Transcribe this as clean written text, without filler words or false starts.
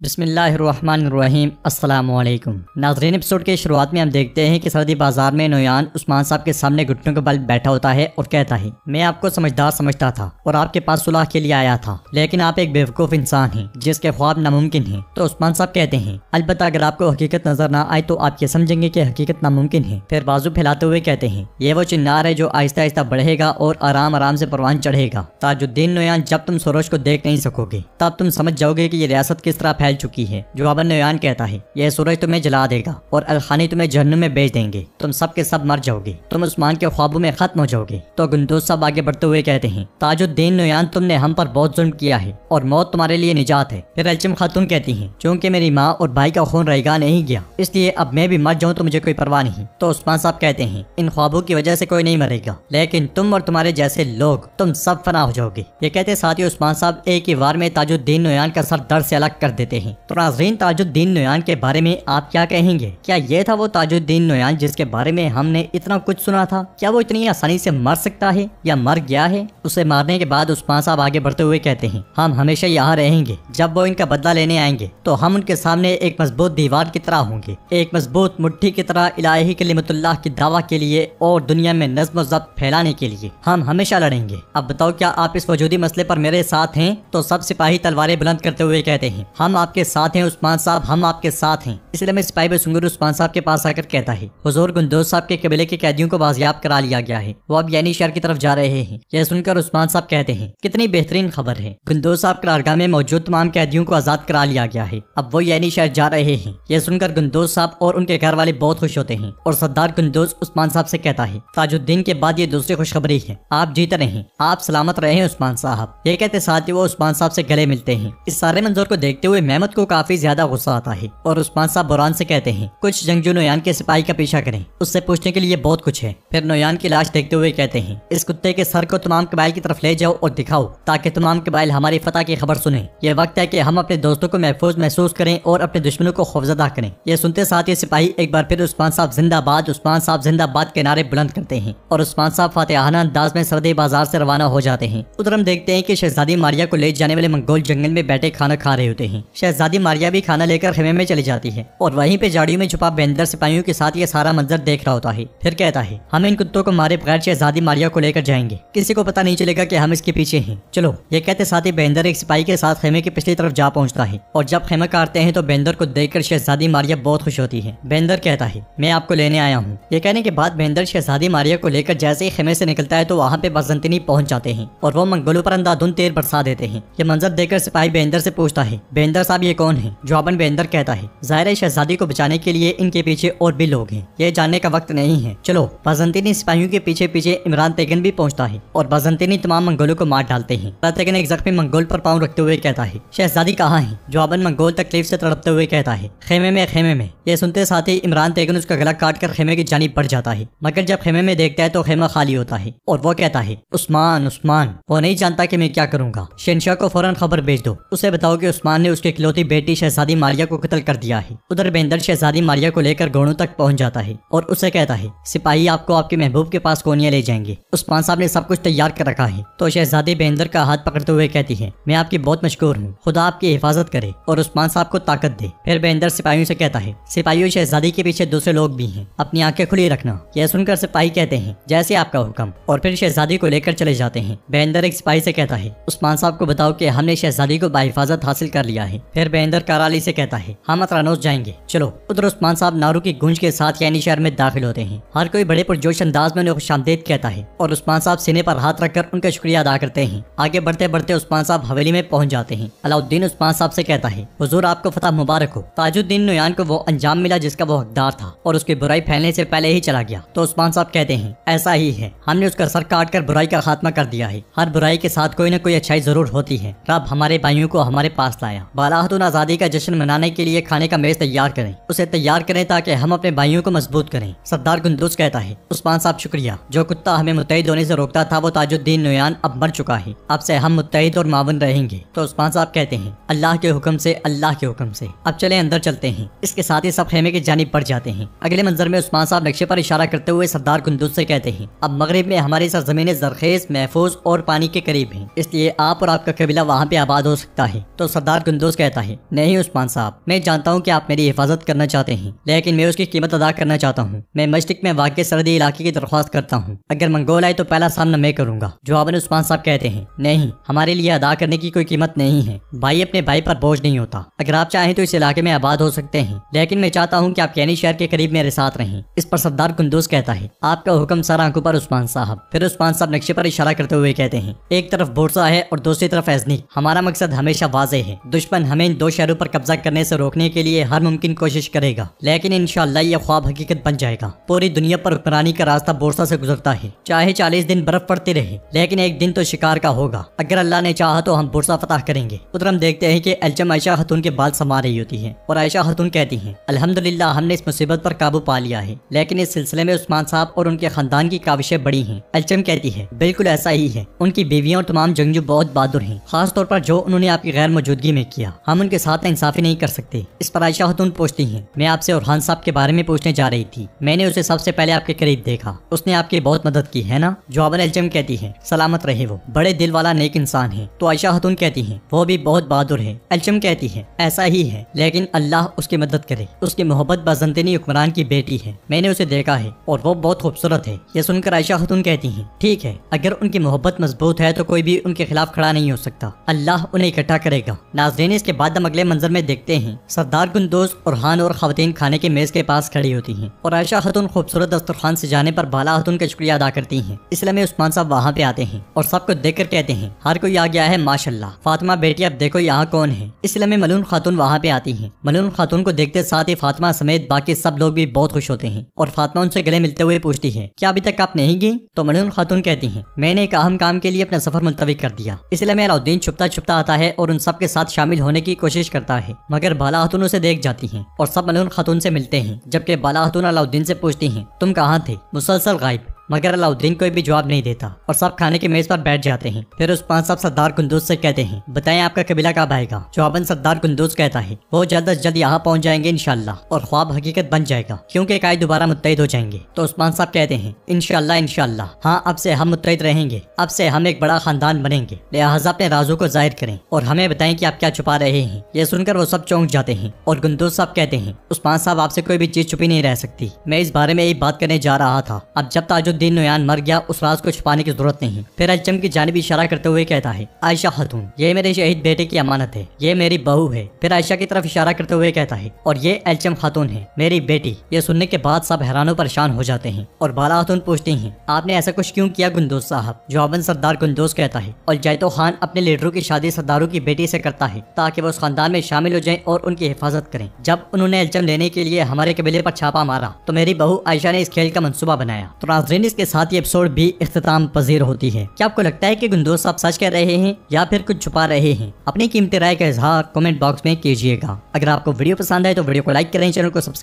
बिस्मिल्लाहिर्रहमानिर्रहीम अस्सलामुअलैकुम नाज़रीन। एपिसोड के शुरुआत में हम देखते हैं कि सरहदी बाजार में नोयान उस्मान साहब के सामने घुटनों के बल बैठा होता है और कहता है, मैं आपको समझदार समझता था और आपके पास सुलह के लिए आया था, लेकिन आप एक बेवकूफ इंसान हैं जिसके ख्वाब नामुमकिन हैं। तो उस्मान साहब कहते हैं, अलबत्ता अगर आपको हकीकत नजर ना आए तो आप ये समझेंगे कि हकीकत नामुमकिन है। फिर बाजू फैलाते हुए कहते हैं, ये वो चिन्नार है जो आहिस्ता आहिस्ता बढ़ेगा और आराम आराम से परवान चढ़ेगा। ताजुद्दीन नोयान, जब तुम सूरज को देख नहीं सकोगे तब तुम समझ जाओगे कि ये रियासत किस तरह फैल चुकी है। जवाबन नोयान कहता है, यह सूरज तुम्हें जला देगा और अलखानी तुम्हें जहन्नुम में भेज देंगे, तुम सब के सब मर जाओगे, तुम उस्मान के ख्वाबों में खत्म हो जाओगे। तो गुंदोज साहब आगे बढ़ते हुए कहते हैं, ताजुद्दीन नोयान, तुमने हम पर बहुत जुल्म किया है और मौत तुम्हारे लिए निजात है। फिर अलचम खातून कहती हैं, चूंकि मेरी माँ और भाई का खून रहेगा नहीं गया, इसलिए अब मैं भी मर जाऊँ तो मुझे कोई परवाह नहीं। तो उस्मान साहब कहते हैं, इन ख्वाबों की वजह से कोई नहीं मरेगा, लेकिन तुम और तुम्हारे जैसे लोग, तुम सब फना हो जाओगे। ये कहते साथ ही उस्मान साहब एक ही वार में ताजुद्दीन नोयान का सर दर्द से अलग कर देते हैं। तो नाज़रीन, ताजुद्दीन नोयान के बारे में आप क्या कहेंगे? क्या ये था वो ताजुद्दीन नोयान जिसके बारे में हमने इतना कुछ सुना था? क्या वो इतनी आसानी से मर सकता है या मर गया है? उसे मारने के बाद उस्मान साहब आगे बढ़ते हुए कहते हैं, हम हमेशा यहाँ रहेंगे, जब वो इनका बदला लेने आएंगे तो हम उनके सामने एक मजबूत दीवार की तरह होंगे, एक मजबूत मुट्ठी की तरह इलाही कलिमतुल्लाह की दावा के लिए और दुनिया में नज़्म व ज़ब्त फैलाने के लिए हम हमेशा लड़ेंगे। अब बताओ, क्या आप इस वजूदी मसले पर मेरे साथ हैं? तो सब सिपाही तलवारें बुलंद करते हुए कहते हैं, हम आपके साथ हैं उस्मान साहब, हम आपके साथ हैं। इसलिए में सिपाही बेसुंगुर उस्मान साहब के पास आकर कहता है, हुजूर, गुंदोज साहब के कबीले के कैदियों को बाजियाब करा लिया गया है, वो अब यानी शहर की तरफ जा रहे हैं। यह सुनकर उस्मान साहब कहते हैं, कितनी बेहतरीन खबर है, गुंदोज साहब करारगाह में मौजूद तमाम कैदियों को आजाद करा लिया गया है, अब वो यानी शहर जा रहे हैं। यह सुनकर गुंदोज साहब और उनके घर वाले बहुत खुश होते हैं और सरदार गुंदोज उस्मान साहब से कहता है, ताजुद्दीन के बाद ये दूसरी खुशखबरी है, आप जीते रहें, आप सलामत रहे उस्मान साहब। ये कहते साथ ही वो उस्मान साहब से गले मिलते हैं। इस सारे मंजर को देखते हुए मेहमद को काफी ज्यादा गुस्सा आता है और उस्मान साहब बुरहान से कहते हैं, कुछ जंगजू नोयान के सिपाही का पीछा करें, उससे पूछने के लिए बहुत कुछ है। फिर नोयान की लाश देखते हुए कहते हैं, इस कुत्ते के सर को तमाम कबाइल की तरफ ले जाओ और दिखाओ, ताकि तमाम कबाइल हमारी फतह की खबर सुने। यह वक्त है कि हम अपने दोस्तों को महफूज महसूस करें और अपने दुश्मनों को खौफजदा करें। यह सुनते साथ ये सिपाही एक बार फिर उस्मान साहब जिंदाबाद, उस्मान साहब जिंदाबाद के नारे बुलंद करते हैं और उस्मान साहब फातिहाना अंदाज में सरहदी बाजार से रवाना हो जाते हैं। उधर हम देखते हैं कि शहजादी मारिया को ले जाने वाले मंगोल जंगल में बैठे खाना खा रहे होते हैं। शहजादी मारिया भी खाना लेकर खेमे में चली जाती है और वहीं पे झाड़ियों में छुपा बेंदर सिपाहियों के साथ ये सारा मंजर देख रहा होता है। फिर कहता है, हम इन कुत्तों को मारे बगैर शहजादी मारिया को लेकर जाएंगे, किसी को पता नहीं चलेगा कि हम इसके पीछे हैं, चलो। ये कहते साथ ही बेंदर एक सिपाही के साथ खेमे की पिछली तरफ जा पहुंचता है और जब खेमा काटते हैं तो बेंदर को देखकर शहजादी मारिया बहुत खुश होती है। बेंदर कहता है, मैं आपको लेने आया हूँ। ये कहने के बाद बेंदर शहजादी मारिया को लेकर जैसे ही खेमे से निकलता है तो वहाँ पे बसंतनी पहुंच जाते हैं और वो मंगोलों पर अंधाधुंध तेल बरसा देते हैं। ये मंजर देखकर सिपाही बेंदर से पूछता है, बेंदर साहब ये कौन है? जवाबन बेंदर कहता है, जाहिर है शहजादी को बचाने के लिए इनके पीछे और भी लोग हैं, ये जानने का वक्त नहीं है, चलो। बाज़ंतीनी सिपाहियों के पीछे पीछे इमरान तेगन भी पहुंचता है और बाज़ंतीनी तमाम मंगोलों को मार डालते हैं। तेगन एक जख्मी मंगोल पर पाँव रखते हुए कहता है, शहजादी कहाँ है? जवाबन मंगोल तकलीफ से तड़पते हुए कहता है, खेमे में, खेमे में। ये सुनते साथ ही इमरान तेगन उसका गला काट कर खेमे की जानिब बढ़ जाता है, मगर जब खेमे में देखता है तो खेमा खाली होता है और वो कहता है, उस्मान, उस्मान। वो नहीं जानता कि मैं क्या करूंगा, शहंशाह को फौरन खबर भेज दो, उसे बताओ कि उस्मान ने उसकी इकलौती बेटी शहजादी मारिया को कत्ल कर दिया है। उधर बेंदर शहजादी मारिया को लेकर घोड़ों तक पहुंच जाता है और उसे कहता है, सिपाही आपको आपके महबूब के पास कोनिया ले जाएंगे, उस्मान साहब ने सब कुछ तैयार कर रखा है। तो शहजादी बेंदर का हाथ पकड़ते हुए कहती है, मैं आपकी बहुत मशकूर हूँ, खुदा आपकी हिफाजत करे और उस्मान साहब को ताकत दे। फिर बेंदर सिपाहियों से कहता है, सिपाहियों, शहजादी के पीछे दूसरे लोग भी हैं, अपनी आंखें खुली रखना। यह सुनकर सिपाही कहते हैं, जैसे आपका हुक्म, और फिर शहजादी को लेकर चले जाते हैं। बेंदर एक सिपाही से कहता है, उस्मान साहब को बताओ कि हमने शहजादी को बाहिफाजत हासिल कर लिया है। फिर बेंदर कराली से कहता है, हम अतरानोस जाएंगे, चलो। उधर उस्मान साहब नारों की गूंज के साथ यानी शहर में दाखिल होते हैं। हर कोई बड़े पुरजोश अंदाज में उन्हें खुशामदीद कहता है और उस्मान साहब सीने पर हाथ रखकर उनका शुक्रिया अदा करते हैं। आगे बढ़ते बढ़ते उस्मान साहब हवेली में पहुंच जाते हैं। अलाउद्दीन उस्मान साहब से कहता है, हुजूर, आपको फतह मुबारक हो। ताजुद्दीन नोयान को वो अंजाम मिला जिसका वो हकदार था और उसकी बुराई फैलने से पहले ही चला गया। तो उस्मान साहब कहते हैं, ऐसा ही है, हमने उसका सर काट कर बुराई का खात्मा कर दिया है। हर बुराई के साथ कोई न कोई अच्छाई जरूर होती है। रब हमारे भाइयों को हमारे पास लाया। बालाहतुन आजादी का जश्न मनाने के लिए खाने का मेज तैयार करें, उसे तैयार करें ताकि हम अपने भाइयों को मजबूत करें। सरदार गुंदोज कहता है, उस्मान साहब शुक्रिया, जो कुत्ता हमें मुत्तहिद होने से रोकता था वो ताजुद्दीन नोयान अब मर चुका है, अब से हम मुत्तहिद और मावन रहेंगे। तो उस्मान साहब कहते हैं, अल्लाह के हुक्म से, अल्लाह के हुक्म से। अब चले अंदर चलते हैं। इसके साथ ही सब खेमे की जानिब बढ़ जाते हैं। अगले मंजर में उस्मान साहब नक्शे पर इशारा करते हुए सरदार गुंदोज से कहते हैं, अब मगरिब में हमारी सरजमीन जरखेज, महफूज और पानी के करीब है, इसलिए आप और आपका कबीला वहाँ पे आबाद हो सकता है। तो सरदार गुंदोज कहता है, नहीं उस्मान साहब, मैं जानता हूँ कि आप मेरी हिफाजत करना चाहते हैं, लेकिन मैं उसकी कीमत अदा करना चाहता हूँ। मैं मशरिक में वाक़ सरहदी इलाके की दरख्वास्त करता हूँ। अगर मंगोल आए तो पहला सामना मैं करूंगा। जवाबन उस्मान साहब कहते हैं, नहीं, हमारे लिए अदा करने की कोई कीमत नहीं है। भाई अपने भाई पर बोझ नहीं होता। अगर आप चाहें तो इस इलाके में आबाद हो सकते हैं, लेकिन मैं चाहता हूँ कि आप कैनी शहर के करीब मेरे साथ रहें। इस पर सरदार कुंदूस कहता है, आपका हुक्म सर आंखों पर उस्मान साहब। फिर उस्मान साहब नक्शे पर इशारा करते हुए कहते हैं, एक तरफ बोरसा है और दूसरी तरफ एजनी। हमारा मकसद हमेशा वाज़ेह है। दुश्मन हमें इन 2 शहरों पर कब्जा करने से रोकने के लिए हर मुमकिन कोशिश करेगा, लेकिन इंशाअल्लाह यह ख्वाब हकीकत बन जाएगा। पूरी दुनिया पर हुक्मरानी का रास्ता बोरसा से गुजरता है। चाहे 40 दिन बर्फ पड़ती रहे, लेकिन एक दिन तो शिकार का होगा। अगर अल्लाह ने चाहा तो हम बोरसा फतह करेंगे। उधर हम देखते हैं कि एल्चम आयशा खातून के बाल संवार रही होती है और आयशा खातून कहती हैं, अल्हम्दुलिल्लाह हमने इस मुसीबत पर काबू पा लिया है, लेकिन इस सिलसिले में उस्मान साहब और उनके खानदान की काविशें बड़ी हैं। एल्चम कहती है, बिल्कुल ऐसा ही है। उनकी बीवियां और तमाम जंगजू बहुत बहादुर हैं, खास तौर पर जो उन्होंने आपकी गैर मौजूदगी में किया। हम उनके साथ इंसाफी नहीं कर सकते। इस पर आयशा खातून पूछती हैं, मैं आपसे उरहान साहब के बारे में पूछने जा रही थी। मैंने उसे सबसे पहले आपके करीब देखा, उसने आपकी बहुत मदद की है ना? जवाबन एल्चम कहती है, सलामत रहे, वो बड़े दिल वाला नेक इंसान है। तो आयशा खातून कहती है, वो भी बहुत बहादुर है। एल्चम कहती है, ऐसा ही है, लेकिन अल्लाह उसकी मदद करे। उसकी मोहब्बत बाज़ंतीनी हुक्मरान की बेटी है। मैंने उसे देखा है और वो बहुत खूबसूरत है। ये सुनकर आयशा खातून कहती हैं, ठीक है, अगर उनकी मोहब्बत मजबूत है तो कोई भी उनके खिलाफ खड़ा नहीं हो सकता। अल्लाह उन्हें इकट्ठा करेगा। नाज़रीन, इसके बाद हम अगले मंजर में देखते हैं सरदार कुंदूस और हान और खवातीन खाने के मेज के पास खड़ी होती हैं और आयशा खातून खूबसूरत दस्तरखान से जाने पर बाला खातून का शुक्रिया अदा करती हैं। इसलिए में उस्मान साहब वहाँ पे आते हैं और सबको देखकर कहते हैं, हर कोई आ गया है माशाल्लाह। फातिमा बेटी, अब देखो यहाँ कौन है। इसलिए में मलून खातून वहाँ पे आती हैं। मलून खातून को देखते साथ ही फातिमा समेत बाकी सब लोग भी बहुत खुश होते हैं और फातिमा उनसे गले मिलते हुए पूछती है, क्या अभी तक आप नहीं गई? तो मलून खातून कहती हैं, मैंने एक अहम काम के लिए अपना सफर मुलतवी कर दिया। इसलिए में अलाउद्दीन छुपता छुपता आता है और उन सब के साथ शामिल होने की कोशिश करता है, मगर बाला खातून उसे देख जाती हैं और सब मलून खातून से मिलते हैं। जबकि बाला खातून अलाउद्दीन से पूछती हैं, तुम कहाँ थे? मुसलसल गायब। मगर अलाउद्दीन कोई भी जवाब नहीं देता और सब खाने के मेज पर बैठ जाते हैं। फिर उस्मान साहब सरदार कुंदूस से कहते हैं, बताएं आपका कबीला कब आएगा? जवाबन सरदार कुंदूस कहता है, वो जल्द अज जल्द यहाँ पहुँच जाएंगे इंशाल्लाह और ख्वाब हकीकत बन जाएगा, क्योंकि कायद दोबारा मुत्तहिद हो जाएंगे। तो उस्मान साहब कहते हैं, इंशाल्लाह इंशाल्लाह, हाँ अब से हम मुत्तहिद रहेंगे, अब से हम एक बड़ा खानदान बनेंगे, लिहाजा अपने राजों को जाहिर करें और हमें बताएं कि आप क्या छुपा रहे हैं। ये सुनकर वो सब चौंक जाते हैं और कुंदूस साहब कहते हैं, उस्मान साहब आपसे कोई भी चीज छुपी नहीं रह सकती। मैं इस बारे में यही बात करने जा रहा था। अब जब ताजुद्दीन नोयान मर गया, उस राज को छुपाने की जरूरत नहीं। फिर एल्चम की जानिब इशारा करते हुए कहता है, आयशा खातून, ये मेरे शहीद बेटे की अमानत है, ये मेरी बहू है। फिर आयशा की तरफ इशारा करते हुए कहता है, और ये एल्चम खातून है, मेरी बेटी। ये सुनने के बाद सब हैरानो परेशान हो जाते हैं और बाला खातून पूछती हैं, आपने ऐसा कुछ क्यों किया कुंदूस साहब? जवाबन सरदार कुंदूस कहता है, और जैतो खान अपने लीडरों की शादी सरदारों की बेटी से करता है ताकि वो उस खानदान में शामिल हो जाएं और उनकी हिफाजत करें। जब उन्होंने एल्चम लेने के लिए हमारे कबीले पर छापा मारा तो मेरी बहू आयशा ने इस खेल का मंसूबा बनाया। तो नाज़रीन, इसके साथ ये एपिसोड भी इख्तिताम पजीर होती है। क्या आपको लगता है कि कुंदूस साहब सच कह रहे हैं या फिर कुछ छुपा रहे हैं? अपनी कीमती राय का इजहार कमेंट बॉक्स में कीजिएगा। अगर आपको वीडियो पसंद आए तो वीडियो को लाइक करें, चैनल को सब्सक्राइब